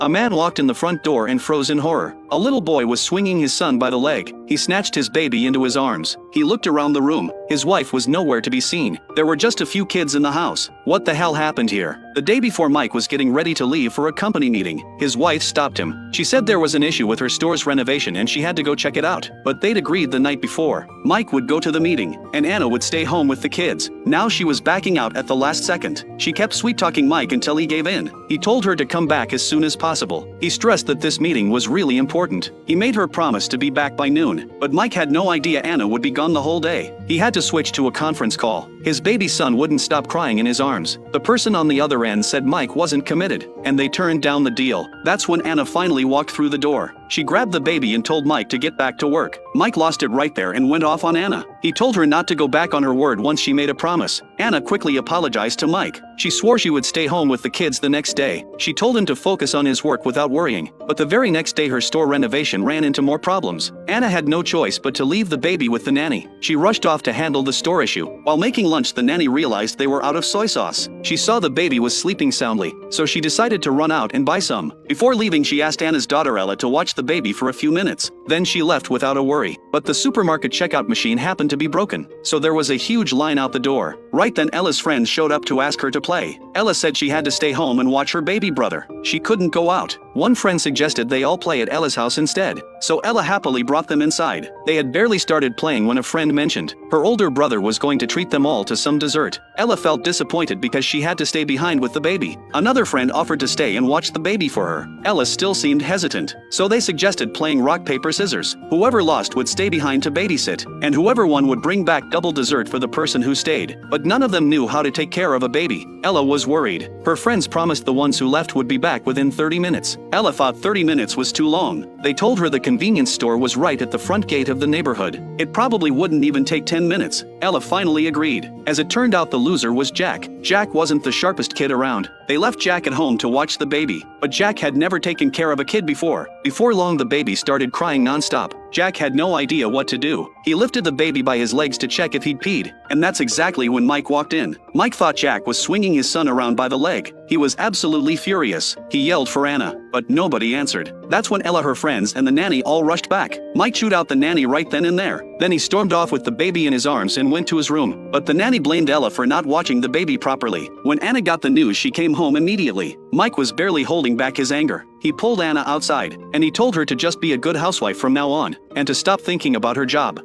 A man walked in the front door and froze in horror. A little boy was swinging his son by the leg. He snatched his baby into his arms. He looked around the room. His wife was nowhere to be seen. There were just a few kids in the house. What the hell happened here? The day before, Mike was getting ready to leave for a company meeting. His wife stopped him. She said there was an issue with her store's renovation and she had to go check it out. But they'd agreed the night before. Mike would go to the meeting, and Anna would stay home with the kids. Now she was backing out at the last second. She kept sweet-talking Mike until he gave in. He told her to come back as soon as possible. He stressed that this meeting was really important. He made her promise to be back by noon, but Mike had no idea Anna would be gone the whole day. He had to switch to a conference call. His baby son wouldn't stop crying in his arms. The person on the other end said Mike wasn't committed, and they turned down the deal. That's when Anna finally walked through the door. She grabbed the baby and told Mike to get back to work. Mike lost it right there and went off on Anna. He told her not to go back on her word once she made a promise. Anna quickly apologized to Mike. She swore she would stay home with the kids the next day. She told him to focus on his work without worrying. But the very next day her store renovation ran into more problems. Anna had no choice but to leave the baby with the nanny. She rushed off to handle the store issue. While making lunch, the nanny realized they were out of soy sauce. She saw the baby was sleeping soundly, so she decided to run out and buy some. Before leaving, she asked Anna's daughter Ella to watch the baby for a few minutes. Then she left without a worry. But the supermarket checkout machine happened to be broken, so there was a huge line out the door. Right then Ella's friends showed up to ask her to play. Ella said she had to stay home and watch her baby brother. She couldn't go out. One friend suggested they all play at Ella's house instead, so Ella happily brought them inside. They had barely started playing when a friend mentioned her older brother was going to treat them all to some dessert. Ella felt disappointed because she had to stay behind with the baby. Another friend offered to stay and watch the baby for her. Ella still seemed hesitant, so they suggested playing rock, paper, scissors. Whoever lost would stay behind to babysit, and whoever won would bring back double dessert for the person who stayed. But none of them knew how to take care of a baby. Ella was worried. Her friends promised the ones who left would be back within 30 minutes. Ella thought 30 minutes was too long. They told her the convenience store was right at the front gate of the neighborhood. It probably wouldn't even take 10 minutes. Ella finally agreed. As it turned out, the loser was Jack. Jack wasn't the sharpest kid around. They left Jack at home to watch the baby, but Jack had never taken care of a kid before. Before long, the baby started crying nonstop. Jack had no idea what to do. He lifted the baby by his legs to check if he'd peed, and that's exactly when Mike walked in. Mike thought Jack was swinging his son around by the leg. He was absolutely furious. He yelled for Anna, but nobody answered. That's when Ella, her friends, and the nanny all rushed back. Mike chewed out the nanny right then and there. Then he stormed off with the baby in his arms and went to his room. But the nanny blamed Ella for not watching the baby properly. When Anna got the news, she came home immediately. Mike was barely holding back his anger. He pulled Anna outside, and he told her to just be a good housewife from now on, and to stop thinking about her job.